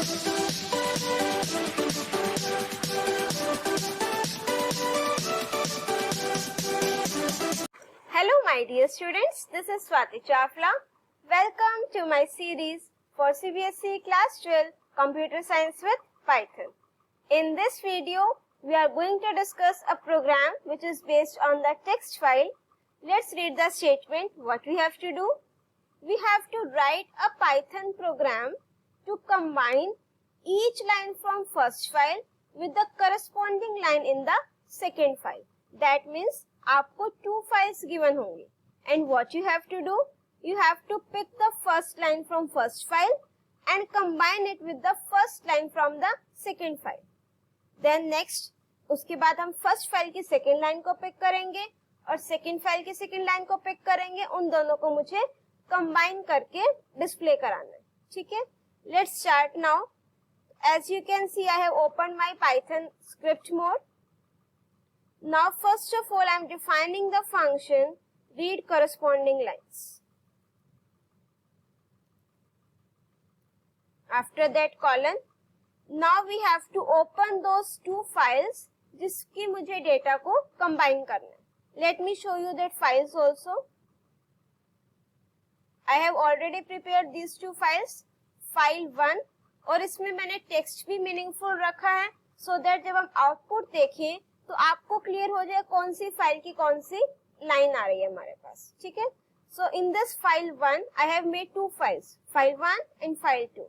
Hello my dear students, this is Swati Chafla. Welcome to my series for CBSE Class 12 Computer Science with Python. In this video, we are going to discuss a program which is based on the text file. Let's read the statement. What we have to do? We have to write a Python program to combine each line from first file with the corresponding line in the second file. That means आपको 2 files given होंगी and what you have to do, you have to pick the first line from first file and combine it with the first line from the second file. Then next, उसके बाद हम first file की second line को pick करेंगे और second file की second line को pick करेंगे. उन दोनों को मुझे combine करके display कराना है. ठीक है? Let's start now. As you can see, I have opened my Python script mode. Now first of all, I am defining the function read corresponding lines. After that colon, now we have to open those 2 files जिसकी मुझे data को combine करना है. Let me show you that files also. I have already prepared these 2 files. File 1 और इसमें मैंने text भी meaningful रखा है so that जब हम आउटपुट देखें तो आपको क्लियर हो जाए कौन सी फाइल की कौन सी लाइन आ रही है हमारे पास. ठीक है? So in this file 1 I have made 2 files, file 1 and file 2.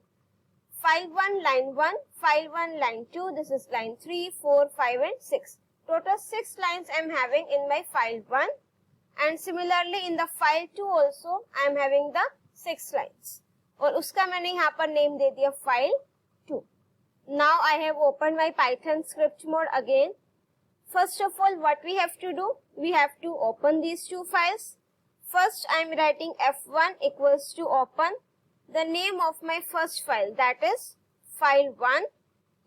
File 1 line 1, file 1 line 2, this is line 3, 4, 5 and 6. Total 6 lines I am having in my file 1 and similarly in the file 2 also I am having the 6 lines और उसका मैंने यहाँ पर name दे दिया file 2. Now I have open my Python script mode again. First of all, what we have to do? We have to open these 2 files. First, I am writing F1 equals to open the name of my first file, that is file1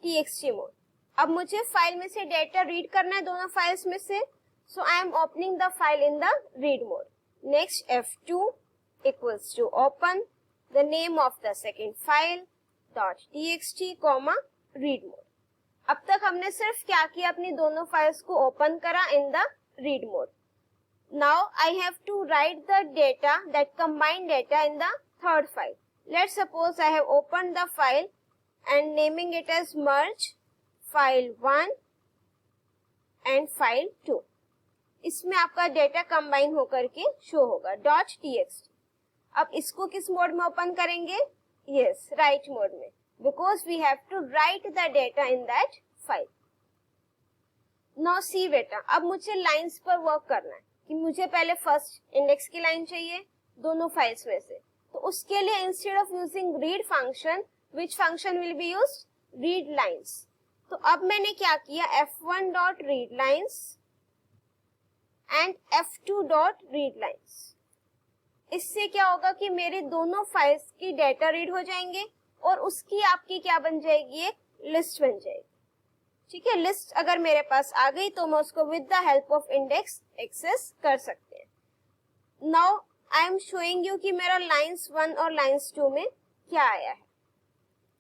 txt mode. अब मुझे file में से data read करना है दोनों files में से, so I am opening the file in the read mode. Next, F2 equals to open the name of the second file .txt, read mode. अब तक हमने सिर्फ क्या किया, अपनी दोनों फाइल्स को ओपन करा in the read mode. Now I have to write the data, that combined data in the third file. Let's suppose I have open the file and naming it as merge file 1 and file 2. इसमें आपका data combine होकर के show होगा .txt. अब इसको किस mode में open करेंगे? यस, राइट मोड में, because we have to write the data in that file. Now see बेटा, अब मुझे लाइंस पर वर्क करना है कि मुझे पहले फर्स्ट इंडेक्स की लाइन चाहिए दोनों फाइल्स में से. तो उसके लिए instead of using read function, which function will be used? Read lines. तो अब मैंने क्या किया, f1 dot read lines and f2 dot read lines. इससे क्या होगा कि मेरे दोनों फाइल्स की डेटा रीड हो जाएंगे और उसकी आपकी क्या बन जाएगी, एक लिस्ट बन जाएगी. ठीक है? लिस्ट अगर मेरे पास आ गई तो मैं उसको with the help of index access कर सकते हैं. Now I am showing you कि मेरा लाइंस 1 और लाइंस 2 में क्या आया है.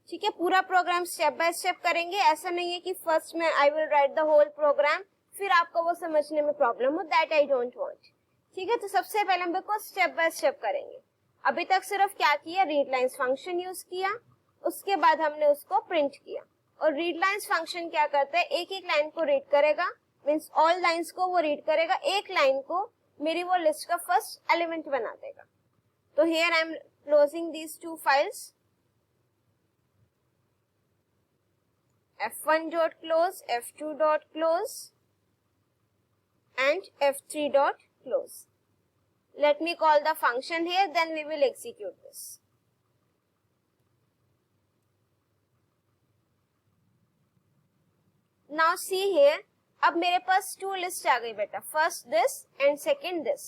ठीक है? पूरा प्रोग्राम स्टेप बाय स्टेप करेंगे. ऐसा नहीं है कि फर्स्ट में I will write the whole program फिर आपको वो समझने में प्रॉब्लम हो, दैट आई डोंट वांट. ठीक है? तो सबसे पहले हम बिल्कुल स्टेप बाय स्टेप करेंगे. अभी तक सिर्फ क्या किया, रीड लाइंस फंक्शन यूज किया, उसके बाद हमने उसको प्रिंट किया. और रीड लाइंस फंक्शन क्या करता है, एक एक लाइन को रीड करेगा, मींस ऑल लाइंस को वो रीड करेगा, एक लाइन को मेरी वो लिस्ट का फर्स्ट एलिमेंट बना देगा. तो here I am closing these 2 files. f1 dot close, f2 dot close and f3 dot close. Let me call the function here, then we will execute this. Now see here, अब मेरे पास 2 list आ गई बेटा, first this and second this.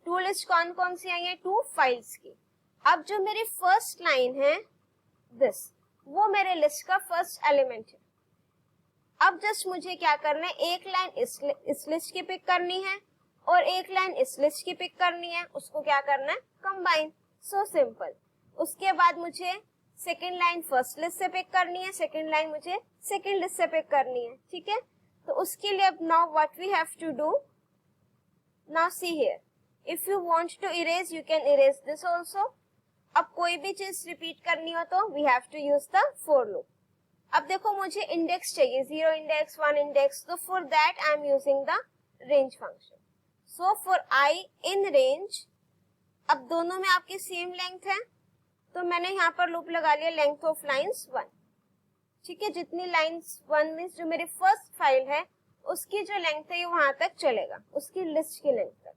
2 list कौन कौन सी आई है, 2 files की. अब जो मेरी फर्स्ट लाइन है दिस, वो मेरे लिस्ट का फर्स्ट एलिमेंट है. अब जस्ट मुझे क्या करना है, एक लाइन इस लिस्ट की पिक करनी है और एक लाइन इस लिस्ट की पिक करनी है. उसको क्या करना है, कंबाइन. So simple. उसके बाद मुझे सेकेंड लाइन फर्स्ट लिस्ट से पिक करनी है, सेकेंड लाइन मुझे सेकेंड लिस्ट से पिक करनी है, ठीक है। तो उसके लिए अब now what we have to do, now see here, if you want to erase you can erase this also. अब कोई भी चीज रिपीट करनी हो तो we have to use the for loop. अब देखो मुझे इंडेक्स चाहिए, 0 इंडेक्स 1 इंडेक्स, तो for that I am using the range function. So for I in range, अब दोनों में आपकी सेम लेंथ है तो मैंने यहाँ पर लूप लगा लिया लेंथ ऑफ लाइंस 1, ठीक है। जितनी लाइंस 1 मीन्स जो मेरी फर्स्ट फाइल है उसकी जो लेंथ है ये वहां तक चलेगा, उसकी लिस्ट की लेंथ तक।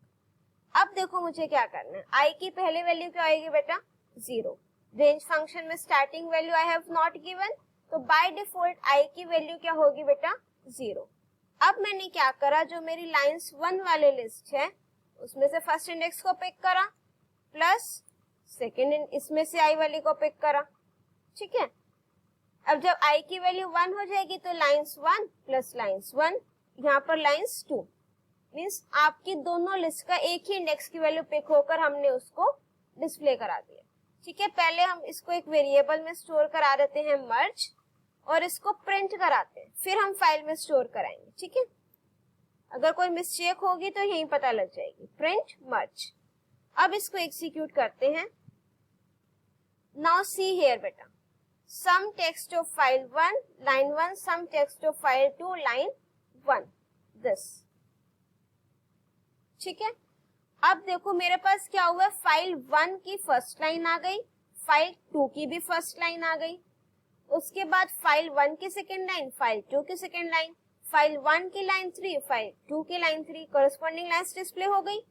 अब देखो मुझे क्या करना है, आई की पहले वैल्यू क्या आएगी बेटा, 0। रेंज फंक्शन में starting value I have not given, तो बाय डिफॉल्ट आई की वैल्यू क्या होगी बेटा, 0। अब मैंने क्या करा, जो मेरी लाइंस 1 वाले लिस्ट है उसमें से फर्स्ट इंडेक्स को पिक करा प्लस सेकेंड इसमें से आई वाली को पिक करा, ठीक है। अब जब आई की वैल्यू 1 हो जाएगी तो लाइंस 1 प्लस लाइंस 1, यहाँ पर लाइंस 2, मीन्स आपकी दोनों लिस्ट का एक ही इंडेक्स की वैल्यू पिक होकर हमने उसको डिस्प्ले करा दिया, ठीक है। पहले हम इसको एक वेरिएबल में स्टोर करा देते हैं मर्ज, और इसको प्रिंट कराते हैं, फिर हम फाइल में स्टोर कराएंगे, ठीक है। अगर कोई मिस्टेक होगी तो यही पता लग जाएगी, प्रिंट मर्ज। अब इसको एग्जीक्यूट करते हैं। नाउ सी हियर बेटा, some text of file 1 line 1, some text of file 2 line 1, this, ठीक है। अब देखो मेरे पास क्या हुआ, फाइल 1 की फर्स्ट लाइन आ गई, फाइल 2 की भी फर्स्ट लाइन आ गई, उसके बाद फाइल 1 की सेकेंड लाइन, फाइल 2 की सेकेंड लाइन, फाइल 1 की लाइन 3, फाइल 2 की लाइन 3, कॉरेस्पॉन्डिंग लाइंस डिस्प्ले हो गई।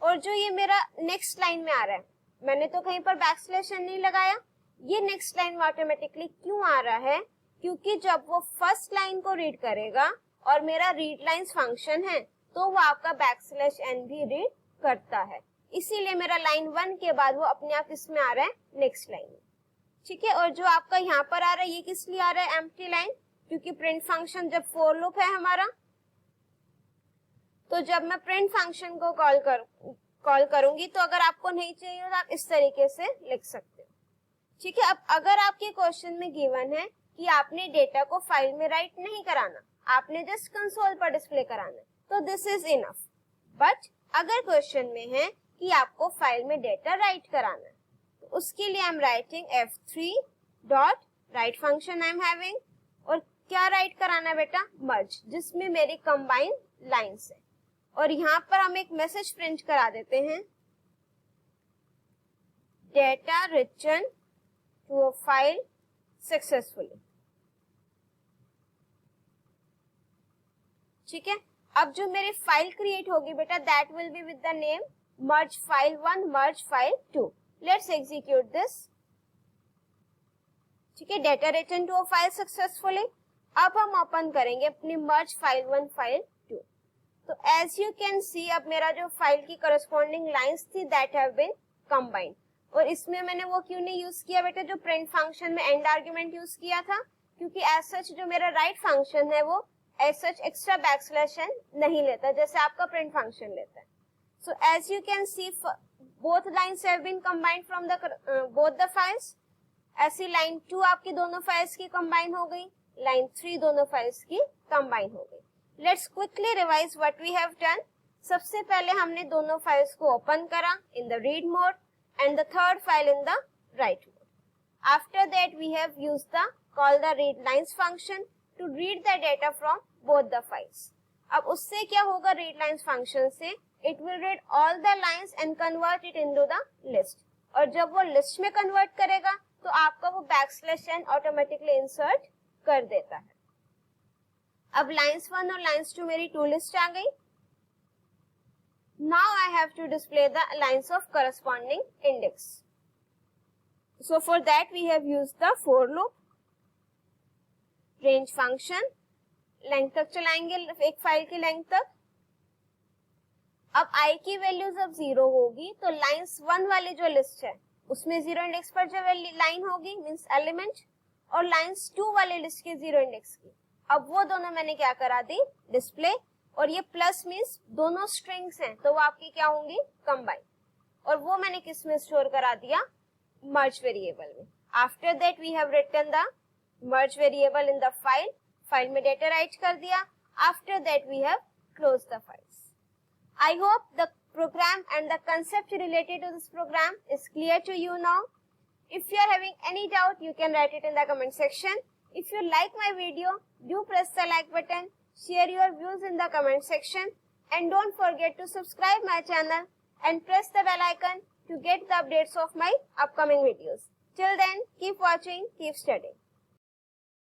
और जो ये मेरा नेक्स्ट लाइन में आ रहा है, मैंने तो कहीं पर बैकस्लैश नहीं लगाया, ये नेक्स्ट लाइन में ऑटोमेटिकली क्यों आ रहा है, क्योंकि जब वो फर्स्ट लाइन को रीड करेगा और मेरा रीड लाइंस फंक्शन है तो वो आपका बैकस्लैश एन भी रीड करता है, इसीलिए मेरा लाइन 1 के बाद वो अपने आप इसमें आ रहा है नेक्स्ट लाइन में, ठीक है। और जो आपका यहाँ पर आ रहा है ये किस लिए आ रहा है, एम्प्टी लाइन, क्योंकि प्रिंट फंक्शन जब फॉर लूप है हमारा, तो जब मैं प्रिंट फंक्शन को कॉल करूंगी तो अगर आपको नहीं चाहिए तो आप इस तरीके से लिख सकते हो, ठीक है। अब अगर आपके क्वेश्चन में गिवन है कि आपने डेटा को फाइल में राइट नहीं कराना, आपने जस्ट कंसोल पर डिस्प्ले कराना है, तो दिस इज इनफ। बट अगर क्वेश्चन में है कि आपको फाइल में डेटा राइट कराना है, तो उसके लिए I am writing f3 dot right function I am having, और क्या राइट कराना है बेटा, मर्ज, जिसमें मेरी कंबाइन लाइंस है। और यहाँ पर हम एक मैसेज प्रिंट करा देते हैं, data written to a file successfully, ठीक है। अब जो मेरी फाइल क्रिएट होगी बेटा, that will be with the name merge file 1 merge file 2। Let's execute this, ठीक है। Data written to a file successfully. अब हम ओपन करेंगे अपनी मर्ज फाइल 1 फाइल 2। तो एज यू कैन सी अब मेरा जो फाइल की करस्पॉन्डिंग लाइंस थी दैट हैव बीन कंबाइंड। और इसमें मैंने वो क्यों नहीं यूज किया बेटा, जो प्रिंट फंक्शन में एंड आर्ग्यूमेंट यूज किया था, क्योंकि एज सच जो मेरा राइट फंक्शन है वो as such extra backslash n नहीं लेता जैसे आपका प्रिंट फंक्शन लेता है। So as you can see both lines have been combined from the both the files. ऐसी लाइन 2 आपकी दोनों फाइल्स की कंबाइन हो गई, लाइन 3 दोनों फाइल्स की कंबाइन हो गई। Let's quickly revise what we have done. सबसे पहले हमने दोनों फाइल्स को ओपन करा in the read mode and the third file in the write mode. After that we have used the call the read lines function to read the data from both the files. अब उससे क्या होगा, read lines function से it will read all the lines and convert it into the list. और जब वो list में convert करेगा तो आपका वो backslash n automatically insert कर देता है। अब lines 1 और lines 2 मेरी to list आ गई। Now I have to display the lines of corresponding index. So for that we have used the for loop, range function, length तक चलाएंगे एक फाइल की लेंथ तक। अब i की वैल्यू जब 0 होगी तो लाइंस 1 वाली जो लिस्ट है उसमें 0 इंडेक्स पर जो लाइन होगी मींस एलिमेंट, और लाइंस 2 वाली लिस्ट के 0 इंडेक्स की, अब वो दोनों मैंने क्या करा दी, डिस्प्ले। और ये प्लस मीन्स दोनों स्ट्रिंग्स हैं तो वो आपकी क्या होंगी, कंबाइन, और वो मैंने किस में स्टोर करा दिया, मर्ज वेरिएबल में। After that we have written the merge variable in the file. File में data write कर दिया. After that we have closed the files. I hope the program and the concept related to this program is clear to you now. If you are having any doubt, you can write it in the comment section. If you like my video, do press the like button, share your views in the comment section, and don't forget to subscribe my channel and press the bell icon to get the updates of my upcoming videos. Till then, keep watching, keep studying.